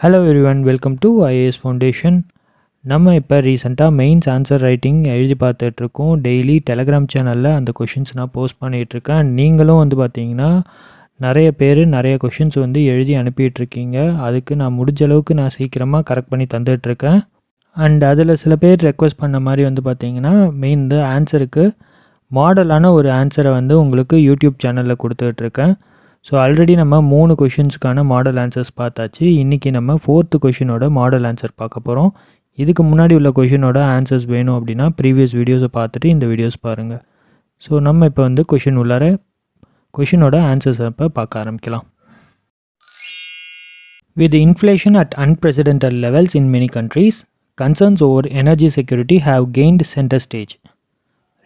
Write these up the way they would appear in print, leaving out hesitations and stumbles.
Hello everyone, welcome to IAS foundation. நம்ம இப்போ ரீசெண்டாக மெயின்ஸ் ஆன்சர் ரைட்டிங் எழுதி பார்த்துட்ருக்கோம். டெய்லி டெலகிராம் சேனலில் அந்த கொஷின்ஸ் நான் போஸ்ட் பண்ணிகிட்ருக்கேன். நீங்களும் பார்த்தீங்கன்னா நிறைய பேர் நிறைய கொஷின்ஸ் எழுதி அனுப்பிட்டுருக்கீங்க. அதுக்கு நான் முடிஞ்ச அளவுக்கு நான் சீக்கிரமாக கரெக்ட் பண்ணி தந்துகிட்ருக்கேன். அண்ட் அதில் சில பேர் ரெக்வஸ்ட் பண்ண மாதிரி பார்த்தீங்கன்னா மெயின் இந்த ஆன்சருக்கு மாடலான ஒரு ஆன்சரை உங்களுக்கு யூடியூப் சேனலில் கொடுத்துட்ருக்கேன். ஸோ ஆல்ரெடி நம்ம 3 கொஷின்ஸ்க்கான மாடல் ஆன்சர்ஸ் பார்த்தாச்சு. இன்றைக்கி நம்ம 4th கொஷினோட மாடல் ஆன்சர் பார்க்க போகிறோம். இதுக்கு முன்னாடி உள்ள கொஷினோட ஆன்சர்ஸ் வேணும் அப்படின்னா ப்ரீவியஸ் வீடியோஸை பார்த்துட்டு இந்த வீடியோஸ் பாருங்கள். ஸோ நம்ம இப்போ கொஷின் உள்ளார கொஷினோட ஆன்சர்ஸை இப்போ பார்க்க ஆரம்பிக்கலாம். With inflation at unprecedented levels in many countries, concerns over energy security have gained center stage.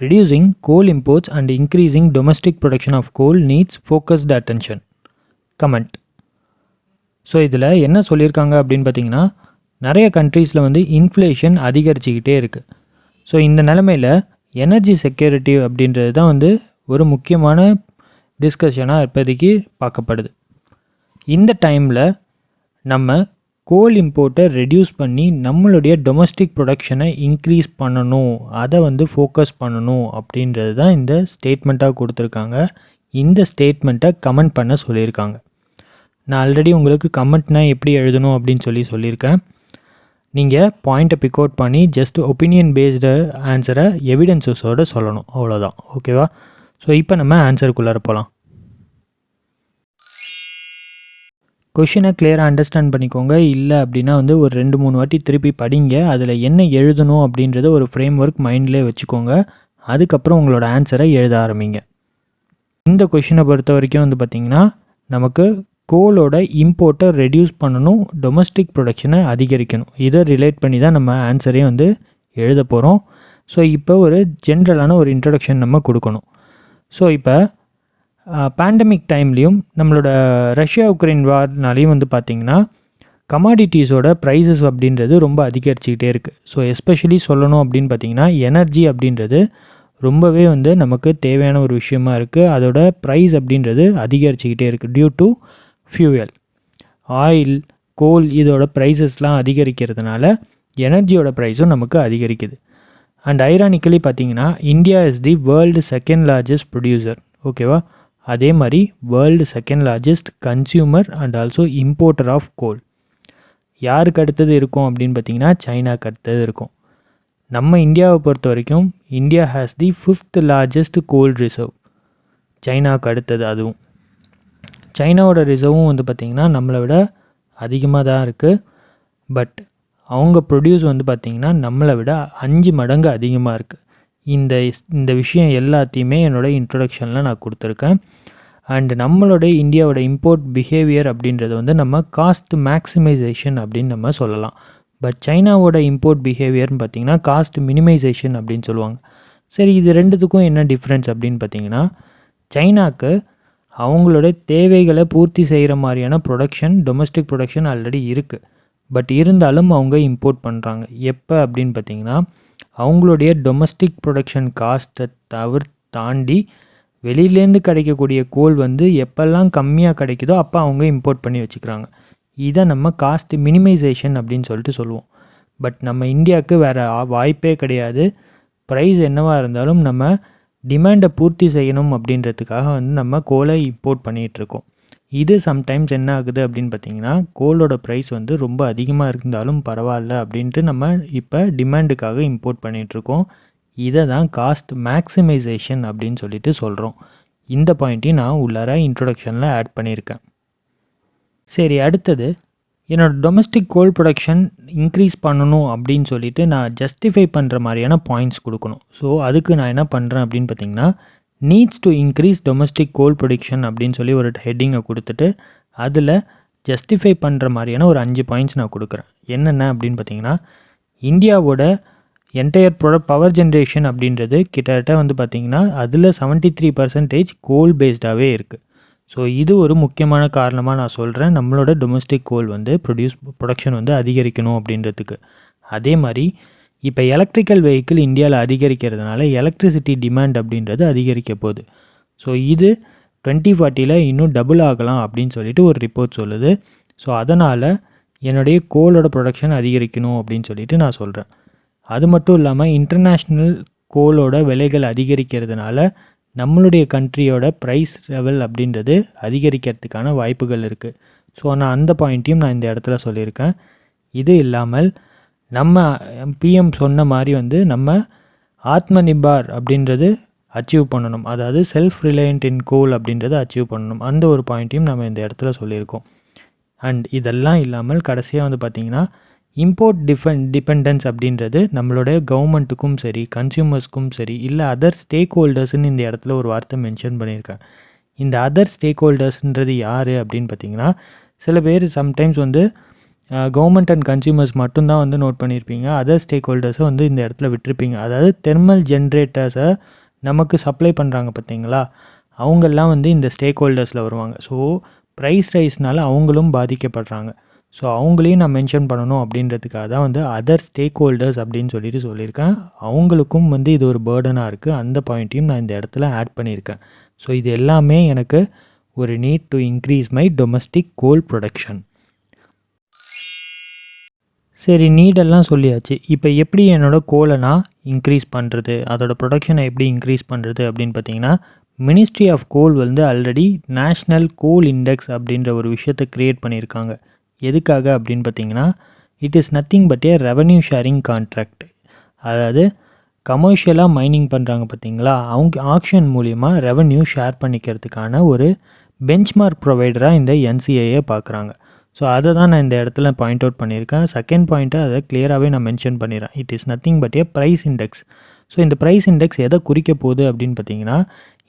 Reducing coal imports and increasing domestic production of coal needs focused attention. Comment. So இதில் என்ன சொல்லியிருக்காங்க அப்படின்னு பார்த்தீங்கன்னா, நிறைய கண்ட்ரீஸில் இன்ஃப்ளேஷன் அதிகரிச்சுக்கிட்டே இருக்குது. So இந்த நிலமையில் எனர்ஜி செக்யூரிட்டி அப்படின்றது தான் ஒரு முக்கியமான டிஸ்கஷனாக இப்போதைக்கு பார்க்கப்படுது. இந்த டைமில் நம்ம கோல் இம்போர்ட்டை ரெடியூஸ் பண்ணி நம்மளுடைய டொமஸ்டிக் ப்ரொடக்ஷனை இன்க்ரீஸ் பண்ணணும், அதை ஃபோக்கஸ் பண்ணணும் அப்படின்றது தான் இந்த ஸ்டேட்மெண்ட்டாக கொடுத்துருக்காங்க. இந்த ஸ்டேட்மெண்ட்டை கமெண்ட் பண்ண சொல்லியிருக்காங்க. நான் ஆல்ரெடி உங்களுக்கு கமெண்ட்னால் எப்படி எழுதணும் அப்படின்னு சொல்லியிருக்கேன். நீங்கள் பாயிண்ட்டை பிக் அவுட் பண்ணி ஜஸ்ட் ஒப்பீனியன் பேஸ்டு ஆன்சரை எவிடன்ஸஸோடு சொல்லணும், அவ்வளோதான். ஓகேவா? ஸோ இப்போ நம்ம ஆன்சருக்குள்ளார போகலாம். கொஷினை கிளியராக அண்டர்ஸ்டாண்ட் பண்ணிக்கோங்க. இல்லை அப்படின்னா ஒரு 2-3 வாட்டி திருப்பி படிங்க. அதில் என்ன எழுதணும் அப்படின்றத ஒரு ஃப்ரேம் ஒர்க் மைண்ட்லேயே வச்சுக்கோங்க. அதுக்கப்புறம் உங்களோட ஆன்சரை எழுத ஆரம்பிங்க. இந்த கொஷினை பொறுத்த வரைக்கும் பார்த்திங்கன்னா நமக்கு கோலோட இம்போர்ட்டை ரெடியூஸ் பண்ணணும், டொமஸ்டிக் ப்ரொடக்ஷனை அதிகரிக்கணும். இதை ரிலேட் பண்ணி தான் நம்ம ஆன்சரே எழுத போகிறோம். ஸோ இப்போ ஒரு ஜென்ரலான ஒரு இன்ட்ரடக்ஷன் நம்ம கொடுக்கணும். ஸோ இப்போ பேண்டமிக் டைம்லேயும் நம்மளோட ரஷ்யா உக்ரைன் வார்னாலையும் பார்த்திங்கன்னா கமாடிட்டிஸோட ப்ரைஸஸ் அப்படின்றது ரொம்ப அதிகரிச்சுக்கிட்டே இருக்குது. ஸோ எஸ்பெஷலி சொல்லணும் அப்படின்னு பார்த்திங்கன்னா எனர்ஜி அப்படின்றது ரொம்பவே நமக்கு தேவையான ஒரு விஷயமா இருக்குது. அதோட ப்ரைஸ் அப்படின்றது அதிகரிச்சுக்கிட்டே இருக்குது due to fuel, oil, coal இதோட ப்ரைஸஸ்லாம் அதிகரிக்கிறதுனால எனர்ஜியோட ப்ரைஸும் நமக்கு அதிகரிக்குது. அண்ட் ஐரானிக்கலி பார்த்திங்கன்னா India is the world second largest producer. ஓகேவா? அதே மாதிரி world second largest consumer and also importer of coal. யாருக்கு அடுத்தது இருக்கும் அப்படின்னு பார்த்தீங்கன்னா சைனாக்கு அடுத்தது இருக்கும். நம்ம இந்தியாவை பொறுத்த வரைக்கும் India has the 5th largest coal reserve. சைனாவுக்கு அடுத்தது அதுவும். சைனாவோட ரிசர்வும் பார்த்திங்கன்னா நம்மளை விட அதிகமாக தான் இருக்குது. பட் அவங்க ப்ரொடியூஸ் பார்த்திங்கன்னா நம்மளை விட 5 மடங்கு அதிகமாக இருக்குது. இந்த விஷயம் எல்லாத்தையுமே என்னோடய இன்ட்ரொடக்ஷனில் நான் கொடுத்துருக்கேன். அண்ட் நம்மளோட இந்தியாவோட இம்போர்ட் பிஹேவியர் அப்படின்றது நம்ம காஸ்ட் மேக்ஸிமைசேஷன் அப்படின்னு நம்ம சொல்லலாம். பட் சைனாவோட இம்போர்ட் பிஹேவியர்னு பார்த்திங்கன்னா காஸ்ட் மினிமைசேஷன் அப்படின்னு சொல்லுவாங்க. சரி, இது ரெண்டுத்துக்கும் என்ன டிஃப்ரென்ஸ் அப்படின்னு பார்த்திங்கன்னா, சைனாக்கு அவங்களோட தேவைகளை பூர்த்தி செய்கிற மாதிரியான ப்ரொடக்ஷன், டொமஸ்டிக் ப்ரொடக்ஷன் ஆல்ரெடி இருக்குது. பட் இருந்தாலும் அவங்க இம்போர்ட் பண்ணுறாங்க. எப்போ அப்படின்னு பார்த்திங்கன்னா அவங்களுடைய டொமஸ்டிக் ப்ரொடக்ஷன் காஸ்ட்டை தாண்டி வெளியிலேருந்து கிடைக்கக்கூடிய கோல் எப்போல்லாம் கம்மியாக கிடைக்குதோ அப்போ அவங்க இம்போர்ட் பண்ணி வச்சுக்கிறாங்க. இதை நம்ம காஸ்ட் மினிமைசேஷன் அப்படின்னு சொல்லுவோம். பட் நம்ம இந்தியாவுக்கு வேறு வாய்ப்பே கிடையாது. ப்ரைஸ் என்னவாக இருந்தாலும் நம்ம டிமாண்டை பூர்த்தி செய்யணும் அப்படின்றதுக்காக நம்ம கோலை இம்போர்ட் பண்ணிகிட்ருக்கோம். இது சம்டைம்ஸ் என்ன ஆகுது அப்படின்னு பார்த்திங்கன்னா கோலோட ப்ரைஸ் ரொம்ப அதிகமாக இருந்தாலும் பரவாயில்ல அப்படின்ட்டு நம்ம இப்போ டிமாண்டுக்காக இம்போர்ட் பண்ணிகிட்ருக்கோம். இதை தான் காஸ்ட் மேக்ஸிமைசேஷன் அப்படின்னு சொல்கிறோம். இந்த பாயிண்ட்டையும் நான் உள்ளார இன்ட்ரொடக்ஷனில் ஆட் பண்ணியிருக்கேன். சரி, அடுத்தது என்னோடய டொமஸ்டிக் கோல் ப்ரொடக்ஷன் இன்க்ரீஸ் பண்ணணும் அப்படின்னு நான் ஜஸ்டிஃபை பண்ணுற மாதிரியான பாயிண்ட்ஸ் கொடுக்கணும். ஸோ அதுக்கு நான் என்ன பண்ணுறேன் அப்படின்னு பார்த்திங்கன்னா needs to increase domestic goal production அப்படின்னு ஒரு ஹெட்டிங்கை கொடுத்துட்டு அதில் ஜஸ்டிஃபை பண்ணுற மாதிரியான ஒரு 5 பாயிண்ட்ஸ் நான் கொடுக்குறேன். என்னென்ன அப்படின்னு பார்த்தீங்கன்னா, இந்தியாவோட என்டையர் பவர் ஜென்ரேஷன் அப்படின்றது கிட்டத்தட்ட பார்த்திங்கன்னா அதில் 73% கோல் பேஸ்டாகவே இருக்குது. ஸோ இது ஒரு முக்கியமான காரணமாக நான் சொல்கிறேன் நம்மளோட டொமஸ்டிக் கோல் ப்ரொடக்ஷன் அதிகரிக்கணும் அப்படின்றதுக்கு. அதே மாதிரி இப்போ எலக்ட்ரிக்கல் வெஹிக்கிள் இந்தியாவில் அதிகரிக்கிறதுனால எலக்ட்ரிசிட்டி டிமாண்ட் அப்படின்றது அதிகரிக்க போகுது. ஸோ இது 2040 இன்னும் டபுள் ஆகலாம் அப்படின்னு ஒரு ரிப்போர்ட் சொல்லுது. ஸோ அதனால் என்னுடைய கோலோட ப்ரொடக்ஷன் அதிகரிக்கணும் அப்படின்னு சொல்லிட்டு நான் சொல்கிறேன். அது மட்டும் இல்லாமல் இன்டர்நேஷ்னல் கோலோட விலைகள் அதிகரிக்கிறதுனால நம்மளுடைய கண்ட்ரியோட ப்ரைஸ் லெவல் அப்படின்றது அதிகரிக்கிறதுக்கான வாய்ப்புகள் இருக்குது. ஸோ நான் அந்த பாயிண்ட்டையும் நான் இந்த இடத்துல சொல்லியிருக்கேன். இது இல்லாமல் நம்ம பிஎம் சொன்ன மாதிரி வந்து நம்ம ஆத்ம நிர்பார் அப்படின்றது அச்சீவ் பண்ணணும். அதாவது செல்ஃப் ரிலையன்ட் இன் கோல் அப்படின்றத அச்சீவ் பண்ணணும். அந்த ஒரு பாயிண்ட்டையும் நம்ம இந்த இடத்துல சொல்லியிருக்கோம். அண்ட் இதெல்லாம் இல்லாமல் கடைசியாக வந்து பார்த்திங்கன்னா இம்போர்ட் டிபெண்டன்ஸ் அப்படின்றது நம்மளுடைய கவர்மெண்ட்டுக்கும் சரி, கன்சியூமர்ஸ்க்கும் சரி, இல்லை அதர் ஸ்டேக் ஹோல்டர்ஸ்ன்னு இந்த இடத்துல ஒரு வார்த்தை மென்ஷன் பண்ணியிருக்கேன். இந்த அதர் ஸ்டேக் ஹோல்டர்ஸ்ன்றது யார் அப்படின்னு பார்த்திங்கன்னா, சில பேர் சம்டைம்ஸ் வந்து கவர்மெண்ட் அண்ட் கன்சியூமர்ஸ் மட்டும்தான் வந்து நோட் பண்ணியிருப்பீங்க. அதர் ஸ்டேக் ஹோல்டர்ஸை வந்து இந்த இடத்துல விட்டுருப்பீங்க. அதாவது தெர்மல் ஜென்ரேட்டர்ஸை நமக்கு சப்ளை பண்ணுறாங்க பார்த்தீங்களா, அவங்கெல்லாம் வந்து இந்த ஸ்டேக் ஹோல்டர்ஸில் வருவாங்க. ஸோ ப்ரைஸ் ரைஸ்னால் அவங்களும் பாதிக்கப்படுறாங்க. ஸோ அவங்களையும் நான் மென்ஷன் பண்ணணும் அப்படின்றதுக்காக தான் வந்து அதர் ஸ்டேக் ஹோல்டர்ஸ் அப்படின்னு சொல்லியிருக்கேன். அவங்களுக்கும் வந்து இது ஒரு பேர்டனாக இருக்குது. அந்த பாயிண்ட்டையும் நான் இந்த இடத்துல ஆட் பண்ணியிருக்கேன். ஸோ இது எல்லாமே எனக்கு ஒரு need to increase my domestic goal production. சரி, நீடெல்லாம் சொல்லியாச்சு. இப்போ எப்படி என்னோடய கோலை நான் இன்க்ரீஸ் பண்ணுறது, அதோடய ப்ரொடக்ஷனை எப்படி இன்க்ரீஸ் பண்ணுறது அப்படின்னு பார்த்தீங்கன்னா, மினிஸ்ட்ரி ஆஃப் கோல் வந்து ஆல்ரெடி நேஷ்னல் கோல் இண்டெக்ஸ் அப்படின்ற ஒரு விஷயத்தை க்ரியேட் பண்ணியிருக்காங்க. எதுக்காக அப்படின்னு பார்த்தீங்கன்னா, it is nothing but A revenue sharing contract. அதாவது கமர்ஷியலாக மைனிங் பண்ணுறாங்க பார்த்தீங்களா, அவங்க ஆக்ஷன் மூலிமா ரெவன்யூ ஷேர் பண்ணிக்கிறதுக்கான ஒரு பெஞ்ச்மார்க் ப்ரொவைடராக இந்த என்சிஏயை பார்க்குறாங்க. ஸோ அதை தான் நான் இந்த இடத்துல பாயிண்ட் அவுட் பண்ணியிருக்கேன். செகண்ட் பாயிண்ட்டை அதை கிளியராகவே நான் மென்ஷன் பண்ணிடுறேன். It is nothing but a price index. So இந்த ப்ரைஸ் இண்டெக்ஸ் எதை குறிக்க போகுது அப்படின்னு பார்த்தீங்கன்னா,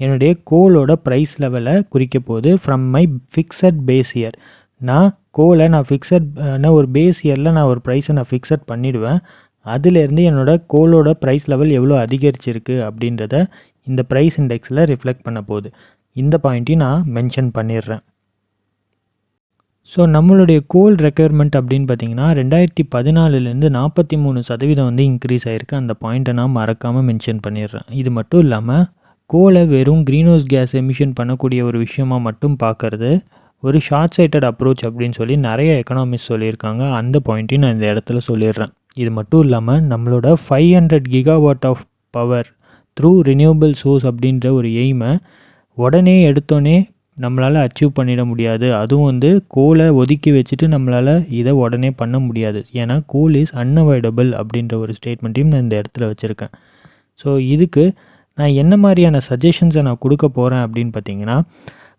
என்னுடைய கோலோட ப்ரைஸ் லெவலை குறிக்க போகுது from my fixed base year. நான் கோலை நான் ஒரு பேஸ் இயரில் நான் ஒரு ப்ரைஸை நான் ஃபிக்ஸட் பண்ணிவிடுவேன். அதிலேருந்து என்னோடய கோலோட ப்ரைஸ் லெவல் எவ்வளோ அதிகரிச்சிருக்கு அப்படின்றத இந்த ப்ரைஸ் இண்டெக்ஸில் ரிஃப்ளெக்ட் பண்ண போகுது. இந்த பாயிண்ட்டையும் நான் மென்ஷன் பண்ணிடுறேன். ஸோ நம்மளுடைய கோல் ரெக்யர்மெண்ட் அப்படின்னு பார்த்தீங்கன்னா 2014 43% வந்து இன்க்ரீஸ் ஆகிருக்கு. அந்த பாயிண்ட்டை நான் மறக்காமல் மென்ஷன் பண்ணிடுறேன். இது மட்டும் இல்லாமல் கோலை வெறும் க்ரீன்ஹவுஸ் கேஸ் எமிஷன் பண்ணக்கூடிய ஒரு விஷயமாக மட்டும் பார்க்குறது ஒரு ஷார்ட் சைட்டட் அப்ரோச் அப்படின்னு சொல்லி நிறைய எக்கனாமிஸ்ட் சொல்லியிருக்காங்க. அந்த பாயிண்ட்டையும் நான் இந்த இடத்துல சொல்லிடுறேன். இது மட்டும் இல்லாமல் நம்மளோட 500 gigawatt of power through renewable source அப்படின்ற ஒரு எய்மை உடனே எடுத்தோடனே நம்மளால் அச்சீவ் பண்ணிட முடியாது. அதுவும் வந்து கோலை ஒதுக்கி வச்சுட்டு நம்மளால் இதை உடனே பண்ண முடியாது. ஏன்னா கோல் இஸ் அன்அவாய்டபிள் அப்படின்ற ஒரு ஸ்டேட்மெண்ட்டையும் நான் இந்த இடத்துல வச்சுருக்கேன். ஸோ இதுக்கு நான் என்ன மாதிரியான சஜஷன்ஸை நான் கொடுக்க போகிறேன் அப்படின்னு பார்த்தீங்கன்னா,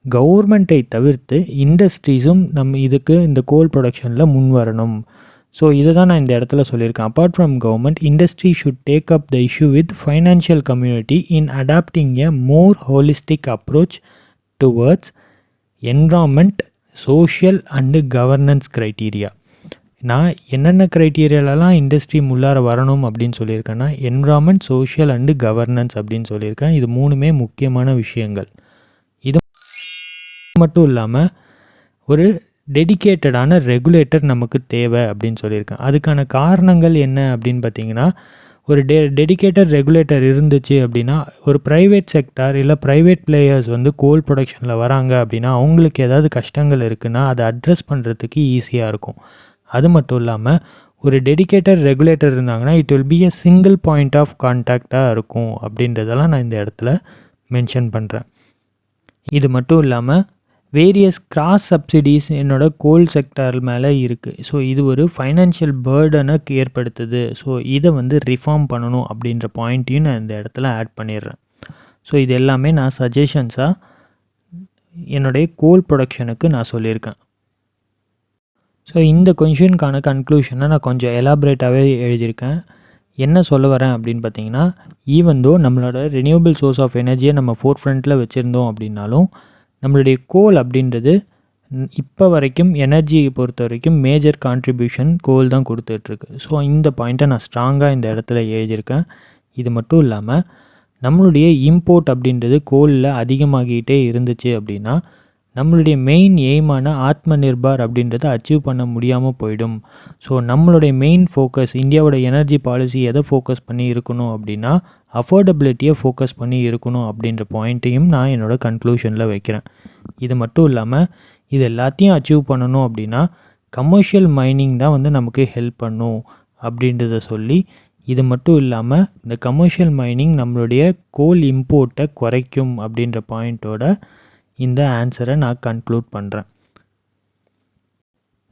கவர்மெண்ட்டை தவிர்த்து இண்டஸ்ட்ரீஸும் இதுக்கு இந்த கோல் ப்ரொடக்ஷனில் முன் வரணும். ஸோ இதை தான் நான் இந்த இடத்துல சொல்லியிருக்கேன். Apart from government, industry should take up the issue with financial community in adopting a more holistic approach towards environment, social and governance criteria. நான் என்னென்ன க்ரைட்டீரியாலலாம் இண்டஸ்ட்ரி உள்ளார வரணும் அப்படின்னு சொல்லியிருக்கேன்னா, என்விரான்மெண்ட், சோஷியல் அண்டு கவர்னன்ஸ் அப்படின்னு சொல்லியிருக்கேன். இது மூணுமே முக்கியமான விஷயங்கள். இது மட்டும் இல்லாமல் ஒரு டெடிக்கேட்டடான ரெகுலேட்டர் நமக்கு தேவை அப்படின்னு சொல்லியிருக்கேன். அதுக்கான காரணங்கள் என்ன அப்படின்னு பார்த்தீங்கன்னா, ஒரு டெடிக்கேட்டட் ரெகுலேட்டர் இருந்துச்சு அப்படின்னா, ஒரு ப்ரைவேட் செக்டார் இல்லை ப்ரைவேட் பிளேயர்ஸ் வந்து கோல் ப்ரொடக்ஷனில் வராங்க அப்படின்னா, அவங்களுக்கு ஏதாவது கஷ்டங்கள் இருக்குன்னா அதை அட்ரஸ் பண்ணுறதுக்கு ஈஸியாக இருக்கும். அது மட்டும் இல்லாமல் ஒரு டெடிக்கேட்டட் ரெகுலேட்டர் இருந்தாங்கன்னா it will be a single point of கான்டாக்டாக இருக்கும் அப்படின்றதெல்லாம் நான் இந்த இடத்துல மென்ஷன் பண்ணுறேன். இது மட்டும் இல்லாமல் வேரியஸ் கிராஸ் சப்சிடிஸ் என்னோட கோல் செக்டார் மேலே இருக்குது. ஸோ இது ஒரு ஃபைனான்ஷியல் பேர்டனை ஏற்படுத்துது. ஸோ இதை வந்து ரிஃபார்ம் பண்ணணும் அப்படின்ற பாயிண்ட்டையும் நான் இந்த இடத்துல ஆட் பண்ணிடுறேன். ஸோ இது எல்லாமே நான் சஜஷன்ஸாக என்னுடைய கோல் ப்ரொடக்ஷனுக்கு நான் சொல்லியிருக்கேன். ஸோ இந்த கொஷினுக்கான கன்க்ளூஷனை நான் கொஞ்சம் எலாபரேட்டாகவே எழுதியிருக்கேன். என்ன சொல்ல வரேன் அப்படின்னு பார்த்தீங்கன்னா, ஈவன் தோ நம்மளோட ரினியூவபிள் சோர்ஸ் ஆஃப் எனர்ஜியை நம்ம ஃபோர் ஃப்ரண்ட்டில் வச்சுருந்தோம் அப்படின்னாலும், நம்மளுடைய கோல் அப்படின்றது இப்போ வரைக்கும் எனர்ஜியை பொறுத்த வரைக்கும் மேஜர் கான்ட்ரிபியூஷன் கோல் தான் கொடுத்துட்ருக்கு. ஸோ இந்த பாயிண்ட்டை நான் ஸ்ட்ராங்காக இந்த இடத்துல எழுதியிருக்கேன். இது மட்டும் இல்லாமல் நம்மளுடைய இம்போர்ட் அப்படின்றது கோலில் அதிகமாகிட்டே இருந்துச்சு அப்படின்னா, நம்மளுடைய மெயின் எய்மான ஆத்ம நிர்பார் அப்படின்றத அச்சீவ் பண்ண முடியாமல் போயிடும். ஸோ நம்மளுடைய மெயின் ஃபோக்கஸ், இந்தியாவோட எனர்ஜி பாலிசி எதை ஃபோக்கஸ் பண்ணி இருக்கணும் அப்படின்னா, அஃபோர்டபிலிட்டியை ஃபோக்கஸ் பண்ணி இருக்கணும் அப்படின்ற பாயிண்ட்டையும் நான் என்னோடய கன்க்ளூஷனில் வைக்கிறேன். இது மட்டும் இல்லாமல் இது எல்லாத்தையும் அச்சீவ் பண்ணணும் அப்படின்னா கமர்ஷியல் மைனிங் தான் வந்து நமக்கு ஹெல்ப் பண்ணும் அப்படின்றத சொல்லி, இது மட்டும் இல்லாமல் இந்த கமர்ஷியல் மைனிங் நம்மளுடைய கோல் இம்போர்ட்டை குறைக்கும் அப்படின்ற பாயிண்ட்டோட இந்த ஆன்சரை நான் கன்க்ளூட் பண்ணுறேன்.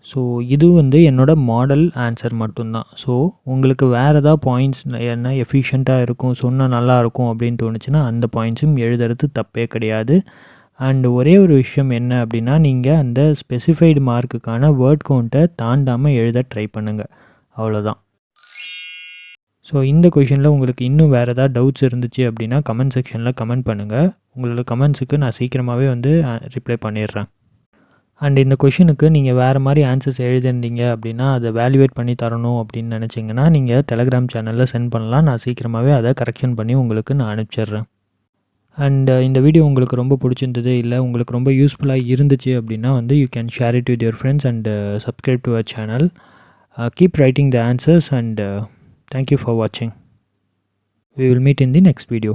ஸோ இது வந்து என்னோடய மாடல் ஆன்சர் மட்டும்தான். ஸோ உங்களுக்கு வேறு ஏதாவது பாயிண்ட்ஸ் என்ன எஃபிஷியண்ட்டாக இருக்கும், சொன்னால் நல்லாயிருக்கும் அப்படின்னு தோணுச்சுன்னா அந்த பாயிண்ட்ஸும் எழுதுறது தப்பே கிடையாது. அண்ட் ஒரே ஒரு விஷயம் என்ன அப்படின்னா, நீங்கள் அந்த ஸ்பெசிஃபைடு மார்க்குக்கான வேர்ட் கவுண்ட்டை தாண்டாமல் எழுத ட்ரை பண்ணுங்கள். அவ்வளோதான். ஸோ இந்த கொஷினில் உங்களுக்கு இன்னும் வேறு ஏதாவது டவுட்ஸ் இருந்துச்சு அப்படின்னா கமெண்ட் செக்ஷனில் கமெண்ட் பண்ணுங்கள். உங்களோட கமெண்ட்ஸுக்கு நான் சீக்கிரமாகவே வந்து ரிப்ளை பண்ணிடுறேன். அண்ட் இந்த கொஷினுக்கு நீங்கள் வேறு மாதிரி ஆன்சர்ஸ் எழுதியிருந்தீங்க அப்படின்னா அதை வேல்யூவேட் பண்ணி தரணும் அப்படின்னு நினச்சிங்கன்னா நீங்கள் டெலகிராம் சேனலில் சென்ட் பண்ணலாம். நான் சீக்கிரமாகவே அதை கரெக்ஷன் பண்ணி உங்களுக்கு நான் அனுப்பிச்சிடுறேன். அண்ட் இந்த வீடியோ உங்களுக்கு ரொம்ப பிடிச்சிருந்தது, இல்லை உங்களுக்கு ரொம்ப யூஸ்ஃபுல்லாக இருந்துச்சு அப்படின்னா வந்து you can share it with your friends and subscribe to our channel. Keep writing the answers and thank you for வாட்சிங். We will meet in the next video.